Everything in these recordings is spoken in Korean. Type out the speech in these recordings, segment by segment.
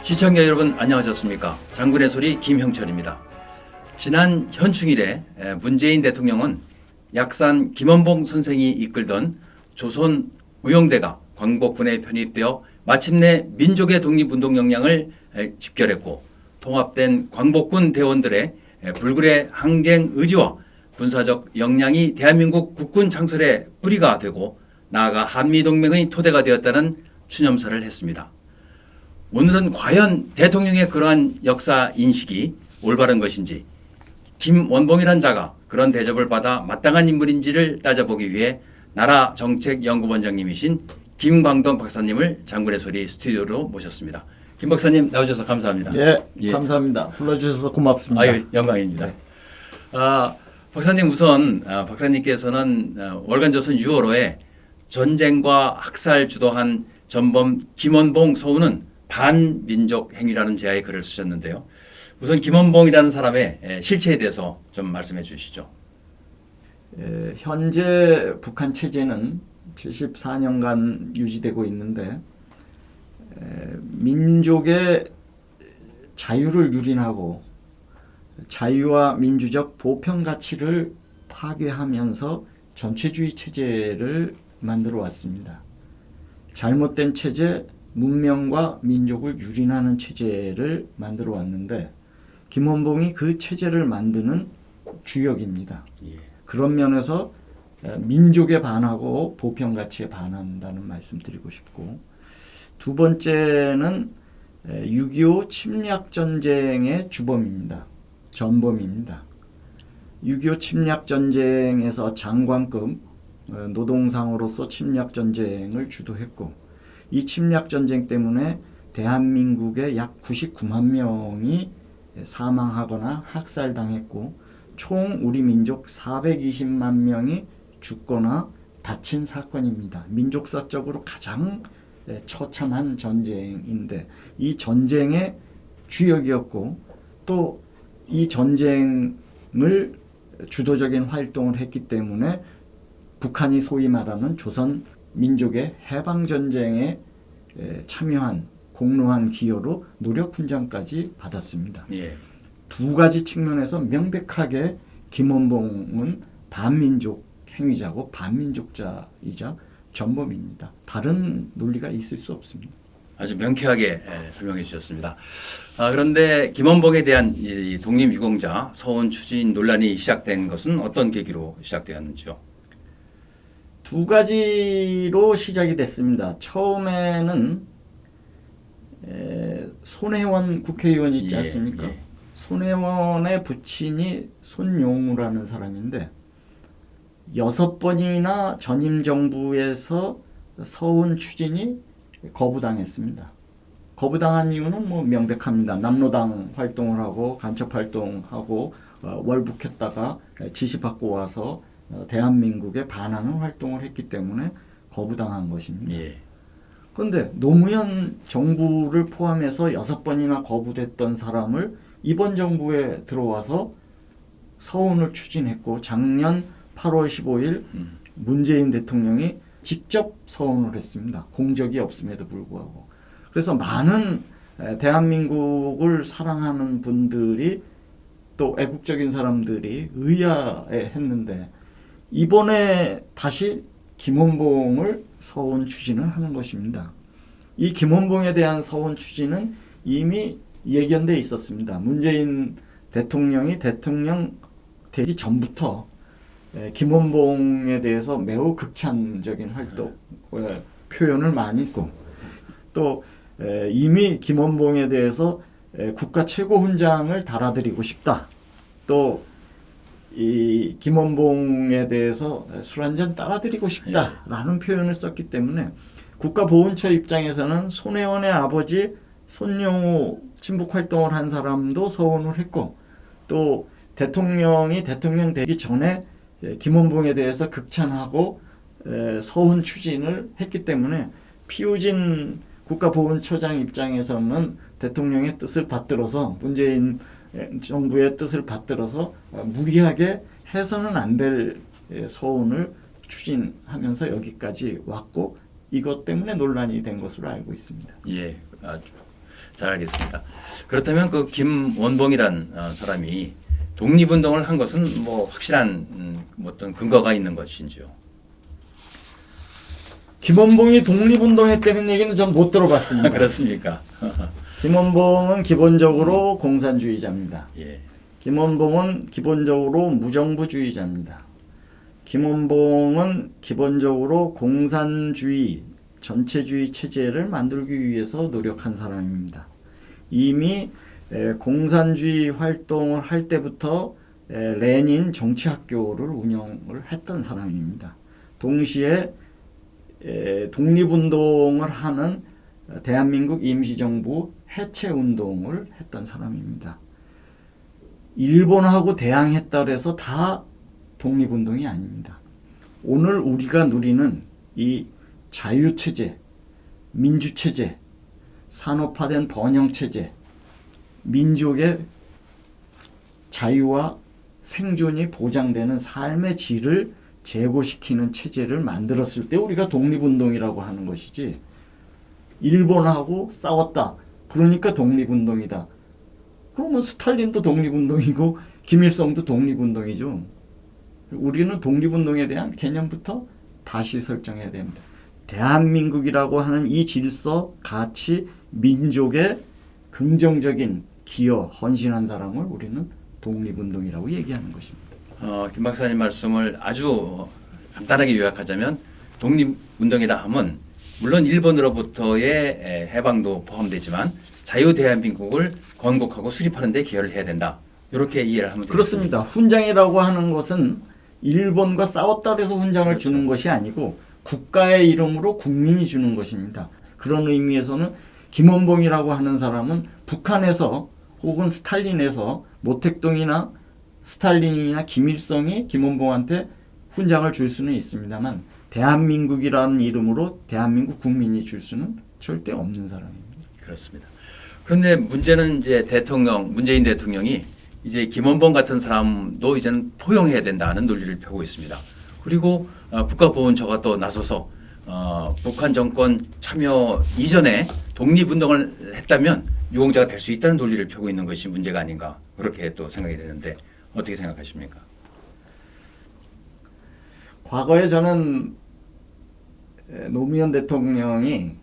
시청자 여러분 안녕하셨습니까? 장군의 소리 김형철입니다. 지난 현충일에 문재인 대통령은 약산 김원봉 선생이 이끌던 조선 의용대가 광복군에 편입되어 마침내 민족의 독립운동 역량을 집결했고 통합된 광복군 대원들의 불굴의 항쟁 의지와 군사적 역량이 대한민국 국군 창설의 뿌리가 되고 나아가 한미동맹의 토대가 되었다는 추념사를 했습니다. 오늘은 과연 대통령의 그러한 역사 인식이 올바른 것인지 김원봉이란 자가 그런 대접을 받아 마땅한 인물인지를 따져보기 위해 나라정책연구원장님이신 김광동 박사님을 장군의 소리 스튜디오로 모셨습니다. 김 박사님 나오셔서 감사합니다. 예. 감사합니다. 불러주셔서 고맙습니다. 아유, 영광입니다. 네. 박사님 우선 박사님께서는 월간조선 6월호에 전쟁과 학살 주도한 전범 김원봉 서훈은 반민족 행위라는 제야의 글을 쓰셨는데요. 우선 김원봉이라는 사람의 실체에 대해서 좀 말씀해 주시죠. 현재 북한 체제는 74년간 유지되고 있는데 민족의 자유를 유린하고 자유와 민주적 보편 가치를 파괴하면서 전체주의 체제를 만들어 왔습니다. 잘못된 체제, 문명과 민족을 유린하는 체제를 만들어 왔는데 김원봉이 그 체제를 만드는 주역입니다. 그런 면에서 민족에 반하고 보편 가치에 반한다는 말씀 드리고 싶고, 두 번째는 6.25 침략 전쟁의 주범입니다. 전범입니다. 6.25 침략 전쟁에서 장관급 노동상으로서 침략 전쟁을 주도했고, 이 침략 전쟁 때문에 대한민국의 약 99만 명이 사망하거나 학살당했고 총 우리 민족 420만 명이 죽거나 다친 사건입니다. 민족사적으로 가장 처참한 전쟁인데 이 전쟁의 주역이었고 또 이 전쟁을 주도적인 활동을 했기 때문에 북한이 소위 말하는 조선 민족의 해방전쟁에 참여한 공로한 기여로 노력훈장까지 받았습니다. 두 가지 측면에서 명백하게 김원봉은 반민족 행위자고 반민족자이자 전범입니다. 다른 논리가 있을 수 없습니다. 아주 명쾌하게 설명해 주셨습니다. 그런데 김원봉에 대한 이 독립유공자 서훈 추진 논란이 시작된 것은 어떤 계기로 시작되었는지요? 두 가지로 시작이 됐습니다. 처음에는 손혜원 국회의원 있지 않습니까? 손혜원의 부친이 손용우라는 사람인데 6번이나 전임 정부에서 서훈 추진이 거부당했습니다. 거부당한 이유는 뭐 명백합니다. 남로당 활동을 하고 간첩 활동하고 월북했다가 지시받고 와서 대한민국에 반하는 활동을 했기 때문에 거부당한 것입니다. 그런데 노무현 정부를 포함해서 6번이나 거부됐던 사람을 이번 정부에 들어와서 서훈을 추진했고 작년 8월 15일 문재인 대통령이 직접 서훈을 했습니다. 공적이 없음에도 불구하고. 그래서 많은 대한민국을 사랑하는 분들이 또 애국적인 사람들이 의아해했는데 이번에 다시 김원봉을 서훈 추진을 하는 것입니다. 이 김원봉에 대한 서훈 추진은 이미 예견돼 있었습니다. 문재인 대통령이 대통령 되기 전부터 김원봉에 대해서 매우 극찬적인 활동 표현을 많이 했고 또 이미 김원봉에 대해서 국가 최고 훈장을 달아드리고 싶다. 또 이 김원봉에 대해서 술 한잔 따라드리고 싶다라는 표현을 썼기 때문에 국가보훈처 입장에서는 손혜원의 아버지 손용우 친북 활동을 한 사람도 서훈을 했고 또 대통령이 대통령 되기 전에 김원봉에 대해서 극찬하고 서훈 추진을 했기 때문에 피우진 국가보훈처장 입장에서는 대통령의 뜻을 받들어서 문재인 정부의 뜻을 받들어서 무리하게 해서는 안 될 서훈을 추진하면서 여기까지 왔고 이것 때문에 논란이 된 것으로 알고 있습니다. 잘 알겠습니다. 그렇다면 그 김원봉이란 사람이 독립운동을 한 것은 뭐 확실한 뭐 어떤 근거가 있는 것인지요? 김원봉이 독립운동했다는 얘기는 전 못 들어봤습니다. 그렇습니까? 김원봉은 기본적으로 공산주의자입니다. 예. 김원봉은 기본적으로 무정부주의자입니다. 김원봉은 기본적으로 공산주의, 전체주의 체제를 만들기 위해서 노력한 사람입니다. 이미 공산주의 활동을 할 때부터 레닌 정치학교를 운영을 했던 사람입니다. 동시에 독립운동을 하는 대한민국 임시정부 해체운동을 했던 사람입니다. 일본하고 대항했다 그래서 다 독립운동이 아닙니다. 오늘 우리가 누리는 이 자유체제, 민주체제, 산업화된 번영체제, 민족의 자유와 생존이 보장되는 삶의 질을 제고시키는 체제를 만들었을 때 우리가 독립운동이라고 하는 것이지, 일본하고 싸웠다 그러니까 독립운동이다. 그러면 스탈린도 독립운동이고 김일성도 독립운동이죠. 우리는 독립운동에 대한 개념부터 다시 설정해야 됩니다. 대한민국이라고 하는 이 질서, 가치, 민족의 긍정적인 기여, 헌신한 사람을 우리는 독립운동이라고 얘기하는 것입니다. 김 박사님 말씀을 아주 간단하게 요약하자면 독립운동이라 하면 물론 일본으로부터의 해방도 포함되지만 자유 대한민국을 건국하고 수립하는 데 기여를 해야 된다. 이렇게 이해를 하면 되겠습니다. 그렇습니다. 훈장이라고 하는 것은 일본과 싸웠다 해서 훈장을 그렇죠. 주는 것이 아니고 국가의 이름으로 국민이 주는 것입니다. 그런 의미에서는 김원봉이라고 하는 사람은 북한에서 혹은 스탈린에서 모택동이나 스탈린이나 김일성이 김원봉한테 훈장을 줄 수는 있습니다만 대한민국이라는 이름으로 대한민국 국민이 줄 수는 절대 없는 사람입니다. 그렇습니다. 그런데 문제는 이제 문재인 대통령이 이제 김원봉 같은 사람도 이제는 포용해야 된다는 논리를 펴고 있습니다. 그리고 국가보훈처가 또 나서서 북한 정권 참여 이전에 독립운동을 했다면 유공자가 될 수 있다는 논리를 펴고 있는 것이 문제가 아닌가 그렇게 또 생각이 되는데 어떻게 생각하십니까? 과거에 저는 노무현 대통령이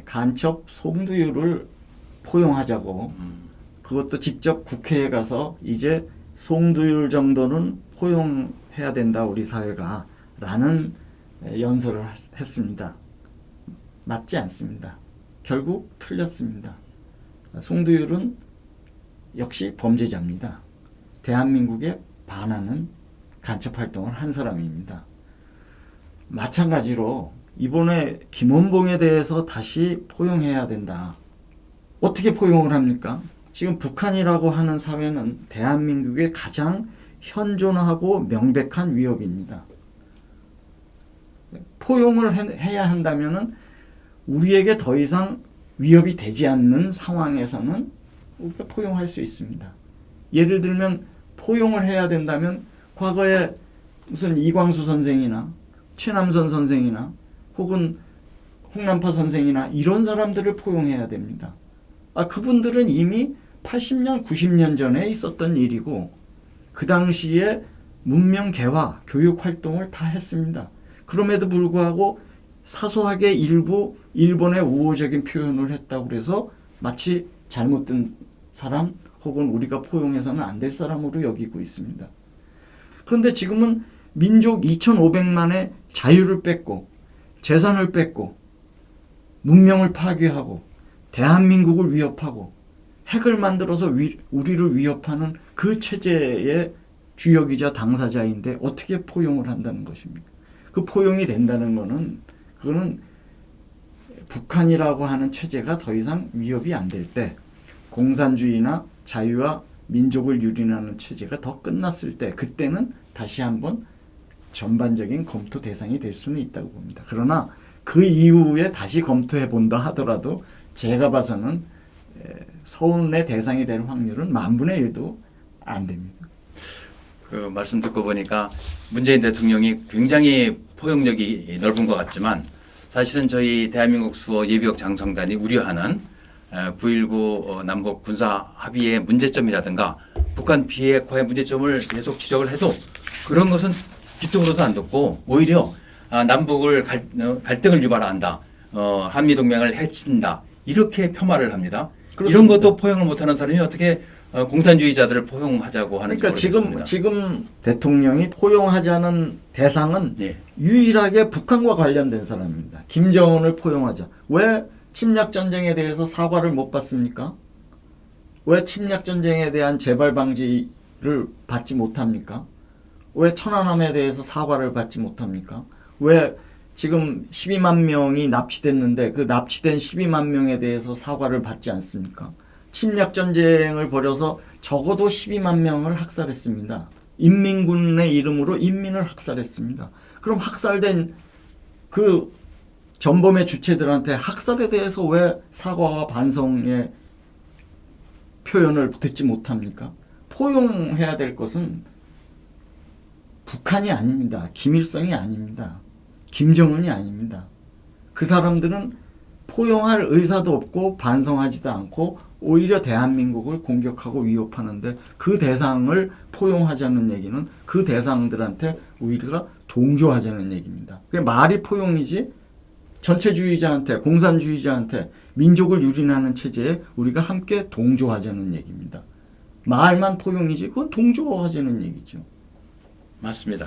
간첩 송두율을 포용하자고 그것도 직접 국회에 가서 이제 송두율 정도는 포용해야 된다 우리 사회가 라는 연설을 했습니다. 맞지 않습니다. 결국 틀렸습니다. 송두율은 역시 범죄자입니다. 대한민국에 반하는 간첩 활동을 한 사람입니다. 마찬가지로 이번에 김원봉에 대해서 다시 포용해야 된다. 어떻게 포용을 합니까? 지금 북한이라고 하는 사회는 대한민국의 가장 현존하고 명백한 위협입니다. 포용을 해야 한다면은 우리에게 더 이상 위협이 되지 않는 상황에서는 우리가 포용할 수 있습니다. 예를 들면 포용을 해야 된다면 과거에 무슨 이광수 선생이나 최남선 선생이나 혹은 홍남파 선생이나 이런 사람들을 포용해야 됩니다. 그분들은 이미 80년, 90년 전에 있었던 일이고 그 당시에 문명 개화, 교육 활동을 다 했습니다. 그럼에도 불구하고 사소하게 일부 일본의 우호적인 표현을 했다고 해서 마치 잘못된 사람 혹은 우리가 포용해서는 안 될 사람으로 여기고 있습니다. 그런데 지금은 민족 2,500만의 자유를 뺏고 재산을 뺏고 문명을 파괴하고 대한민국을 위협하고 핵을 만들어서 우리를 위협하는 그 체제의 주역이자 당사자인데 어떻게 포용을 한다는 것입니까? 그 포용이 된다는 것은 그거는 북한이라고 하는 체제가 더 이상 위협이 안 될 때 공산주의나 자유와 민족을 유린하는 체제가 더 끝났을 때 그때는 다시 한번 전반적인 검토 대상이 될 수는 있다고 봅니다. 그러나 그 이후에 다시 검토해 본다 하더라도 제가 봐서는 서운의 대상이 될 확률은 10,000분의 1도 안 됩니다. 그 말씀 듣고 보니까 문재인 대통령이 굉장히 포용력이 넓은 것 같지만 사실은 저희 대한민국 수호 예비역 장성단이 우려하는 9.19 남북 군사 합의의 문제점이라든가 북한 비핵화의 문제점을 계속 지적을 해도 그런 것은 귀뚱으로도 안 듣고 오히려 남북을 갈등을 유발한다. 한미 동맹을 해친다. 이렇게 폄하를 합니다. 그렇습니다. 이런 것도 포용을 못하는 사람이 어떻게 공산주의자들을 포용하자고 하는지 그러니까 모르겠습니다. 지금 대통령이 포용하자는 대상은 예. 유일하게 북한과 관련된 사람입니다. 김정은을 포용하자. 왜 침략 전쟁에 대해서 사과를 못 받습니까? 왜 침략 전쟁에 대한 재발 방지를 받지 못합니까? 왜 천안함에 대해서 사과를 받지 못합니까? 왜 지금 12만 명이 납치됐는데 그 납치된 12만 명에 대해서 사과를 받지 않습니까? 침략 전쟁을 벌여서 적어도 12만 명을 학살했습니다. 인민군의 이름으로 인민을 학살했습니다. 그럼 학살된 그 전범의 주체들한테 학살에 대해서 왜 사과와 반성의 표현을 듣지 못합니까? 포용해야 될 것은 북한이 아닙니다. 김일성이 아닙니다. 김정은이 아닙니다. 그 사람들은 포용할 의사도 없고 반성하지도 않고 오히려 대한민국을 공격하고 위협하는데 그 대상을 포용하자는 얘기는 그 대상들한테 우리가 동조하자는 얘기입니다. 그게 말이 포용이지 전체주의자한테 공산주의자한테 민족을 유린하는 체제에 우리가 함께 동조하자는 얘기입니다. 말만 포용이지 그건 동조하자는 얘기죠. 맞습니다.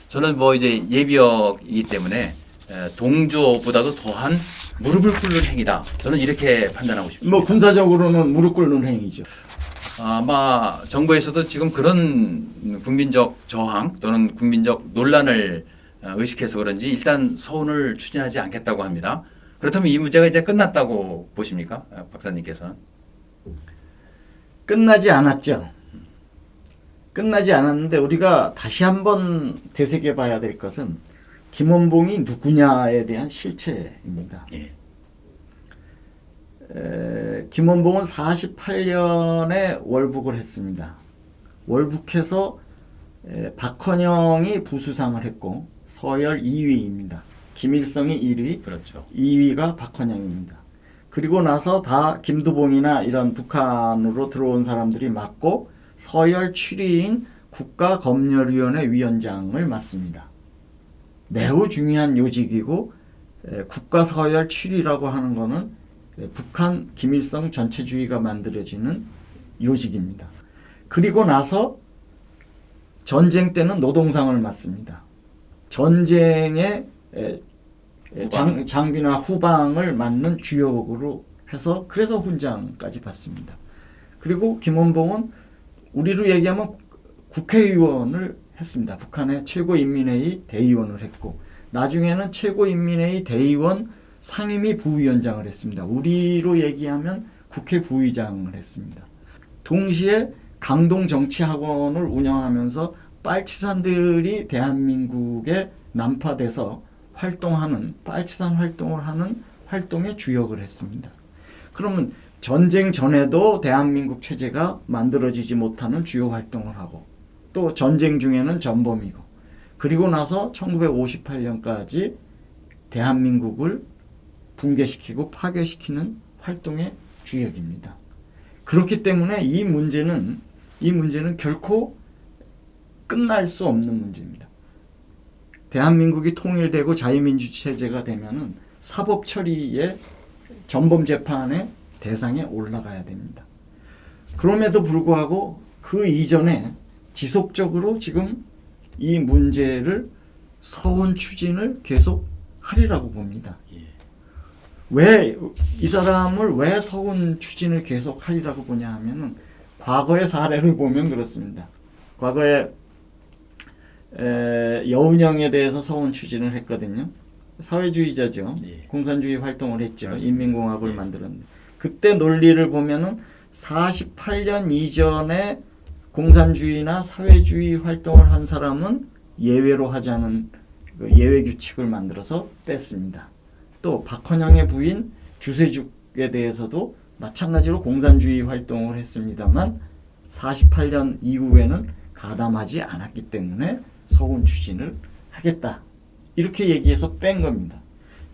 저는 뭐 이제 예비역이기 때문에 동조보다도 더한 무릎을 꿇는 행위다. 저는 이렇게 판단하고 싶습니다. 뭐 군사적으로는 무릎 꿇는 행위죠. 아마 정부에서도 지금 그런 국민적 저항 또는 국민적 논란을 의식해서 그런지 일단 서운을 추진하지 않겠다고 합니다. 그렇다면 이 문제가 이제 끝났다고 보십니까, 박사님께서는? 끝나지 않았죠. 끝나지 않았는데 우리가 다시 한번 되새겨 봐야 될 것은 김원봉이 누구냐에 대한 실체입니다. 예. 김원봉은 48년에 월북을 했습니다. 월북해서 박헌영이 부수상을 했고 서열 2위입니다. 김일성이 1위, 그렇죠. 2위가 박헌영입니다. 그리고 나서 다 김두봉이나 이런 북한으로 들어온 사람들이 맡고 서열 7위인 국가검열위원회 위원장을 맡습니다. 매우 중요한 요직이고 국가 서열 7위라고 하는 것은 북한 김일성 전체주의가 만들어지는 요직입니다. 그리고 나서 전쟁 때는 노동상을 맡습니다. 전쟁의 장비나 후방을 맡는 주역으로 해서 그래서 훈장까지 받습니다. 그리고 김원봉은 우리로 얘기하면 국회의원을 했습니다. 북한의 최고인민회의 대의원을 했고 나중에는 최고인민회의 대의원 상임위 부위원장을 했습니다. 우리로 얘기하면 국회 부의장을 했습니다. 동시에 강동정치학원을 운영하면서 빨치산들이 대한민국에 난파돼서 활동하는 빨치산 활동을 하는 활동의 주역을 했습니다. 그러면 전쟁 전에도 대한민국 체제가 만들어지지 못하는 주요 활동을 하고 또 전쟁 중에는 전범이고 그리고 나서 1958년까지 대한민국을 붕괴시키고 파괴시키는 활동의 주역입니다. 그렇기 때문에 이 문제는 결코 끝날 수 없는 문제입니다. 대한민국이 통일되고 자유민주 체제가 되면은 사법 처리의 전범 재판의 대상에 올라가야 됩니다. 그럼에도 불구하고 그 이전에 지속적으로 지금 이 문제를 서운 추진을 계속 하리라고 봅니다. 왜 이 사람을 왜 서운 추진을 계속 하리라고 보냐 하면은 과거의 사례를 보면 그렇습니다. 과거에 여운형에 대해서 서운 추진을 했거든요. 사회주의자죠. 예. 공산주의 활동을 했죠. 그렇습니다. 인민공화국을 예. 만들었는데 그때 논리를 보면은 48년 이전에 공산주의나 사회주의 활동을 한 사람은 예외로 하자는 그 예외 규칙을 만들어서 뺐습니다. 또 박헌영의 부인 주세죽에 대해서도 마찬가지로 공산주의 활동을 했습니다만 48년 이후에는 가담하지 않았기 때문에 서운 추진을 하겠다. 이렇게 얘기해서 뺀 겁니다.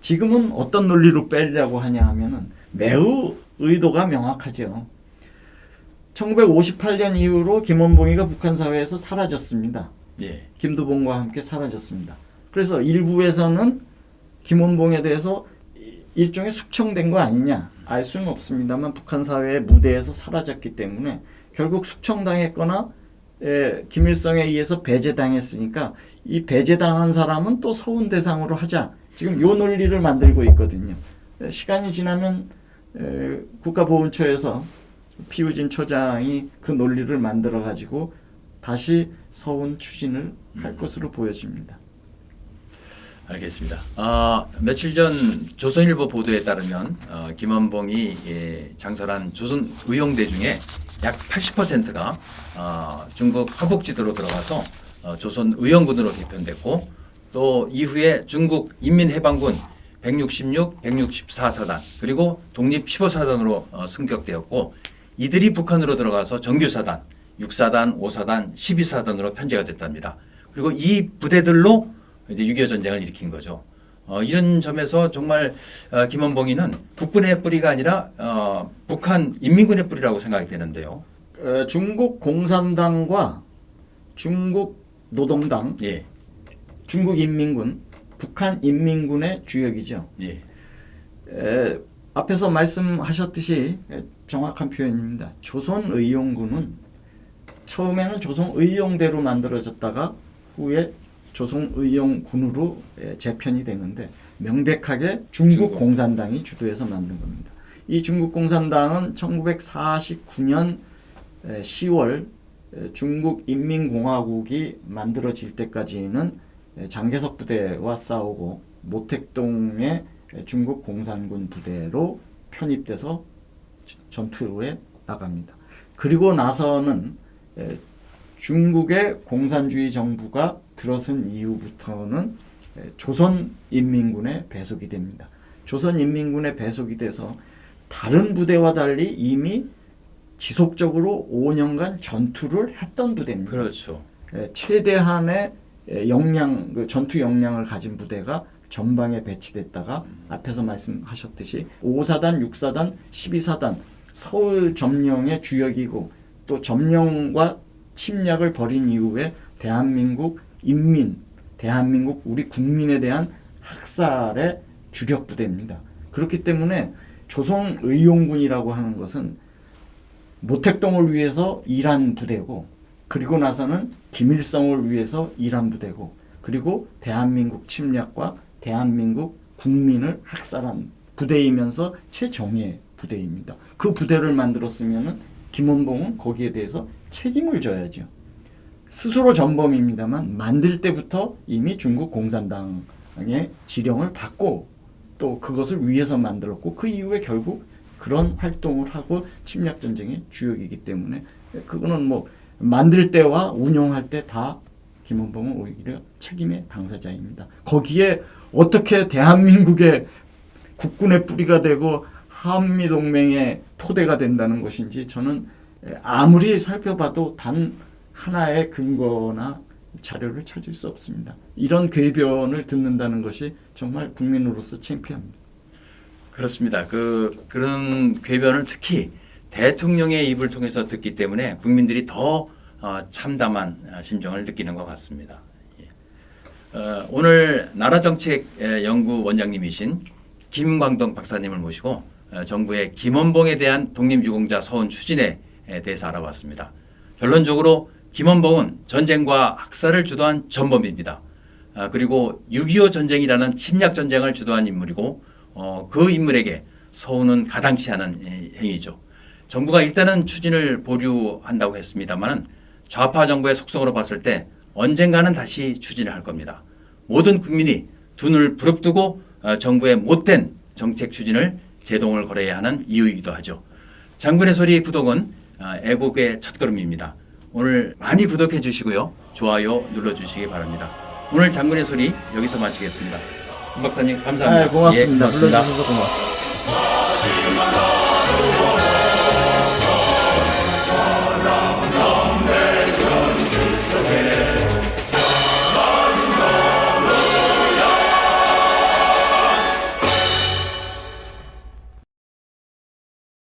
지금은 어떤 논리로 빼려고 하냐 하면은 매우 의도가 명확하죠. 1958년 이후로 김원봉이가 북한 사회에서 사라졌습니다. 예. 김두봉과 함께 사라졌습니다. 그래서 일부에서는 김원봉에 대해서 일종의 숙청된 거 아니냐 알 수는 없습니다만 북한 사회의 무대에서 사라졌기 때문에 결국 숙청당했거나 김일성에 의해서 배제당했으니까 이 배제당한 사람은 또 서운 대상으로 하자. 지금 요 논리를 만들고 있거든요. 시간이 지나면 국가보훈처에서 피우진 처장이 그 논리를 만들어 가지고 다시 서운 추진을 할 것으로 보여집니다. 알겠습니다. 며칠 전 조선일보 보도에 따르면 김원봉이 장설한 조선 의용대 중에 약 80%가 중국 화북지도로 들어가서 조선 의용군으로 개편됐고 또 이후에 중국 인민해방군 166, 164사단 그리고 독립 15사단으로 승격되었고 이들이 북한으로 들어가서 정규사단, 6사단, 5사단, 12사단으로 편제가 됐답니다. 그리고 이 부대들로 이제 6.25 전쟁을 일으킨 거죠. 이런 점에서 정말 김원봉이는 국군의 뿌리가 아니라 북한 인민군의 뿌리라고 생각이 되는데요. 중국 공산당과 중국 노동당, 예. 중국 인민군, 북한 인민군의 주역이죠. 예. 앞에서 말씀하셨듯이 정확한 표현입니다. 조선의용군은 처음에는 조선의용대로 만들어졌다가 후에 조선의용군으로 재편이 되는데 명백하게 중국 공산당이 주도해서 만든 겁니다. 이 중국 공산당은 1949년 10월 중국 인민공화국이 만들어질 때까지는 장개석 부대와 싸우고 모택동의 중국 공산군 부대로 편입돼서 전투에 나갑니다. 그리고 나서는 중국의 공산주의 정부가 들어선 이후부터는 조선인민군에 배속이 됩니다. 조선인민군에 배속이 돼서 다른 부대와 달리 이미 지속적으로 5년간 전투를 했던 부대입니다. 그렇죠. 최대한의 역량, 전투 역량을 가진 부대가 전방에 배치됐다가 앞에서 말씀하셨듯이 5사단, 6사단, 12사단 서울 점령의 주역이고 또 점령과 침략을 벌인 이후에 대한민국 인민, 대한민국 우리 국민에 대한 학살의 주력 부대입니다. 그렇기 때문에 조선의용군이라고 하는 것은 모택동을 위해서 일한 부대고 그리고 나서는 김일성을 위해서 일한 부대고 그리고 대한민국 침략과 대한민국 국민을 학살한 부대이면서 최정예 부대입니다. 그 부대를 만들었으면 김원봉은 거기에 대해서 책임을 져야죠. 스스로 전범입니다만 만들 때부터 이미 중국 공산당의 지령을 받고 또 그것을 위해서 만들었고 그 이후에 결국 그런 활동을 하고 침략 전쟁의 주역이기 때문에 그거는 뭐 만들 때와 운영할 때 다 김원봉은 오히려 책임의 당사자입니다. 거기에 어떻게 대한민국의 국군의 뿌리가 되고 한미동맹의 토대가 된다는 것인지 저는 아무리 살펴봐도 단 하나의 근거나 자료를 찾을 수 없습니다. 이런 궤변을 듣는다는 것이 정말 국민으로서 창피합니다. 그렇습니다. 그런 궤변을 특히 대통령의 입을 통해서 듣기 때문에 국민들이 더 참담한 심정을 느끼는 것 같습니다. 오늘 나라정책 연구 원장님이신 김광동 박사님을 모시고 정부의 김원봉에 대한 독립유공자 서운 추진에 대해서 알아봤습니다. 결론적으로 김원봉은 전쟁과 학살을 주도한 전범입니다. 그리고 6.25 전쟁이라는 침략 전쟁을 주도한 인물이고 그 인물에게 서운은 가당치 않은 행위죠. 정부가 일단은 추진을 보류한다고 했습니다만 좌파 정부의 속성으로 봤을 때 언젠가는 다시 추진을 할 겁니다. 모든 국민이 두 눈을 부릅뜨고 정부의 못된 정책 추진을 제동을 걸어야 하는 이유이기도 하죠. 장군의 소리 구독은 애국의 첫걸음입니다. 오늘 많이 구독해 주시고요. 좋아요 눌러주시기 바랍니다. 오늘 장군의 소리 여기서 마치겠습니다. 김 박사님 감사합니다. 고맙습니다. 예, 고맙습니다. 불러주셔서 고맙습니다.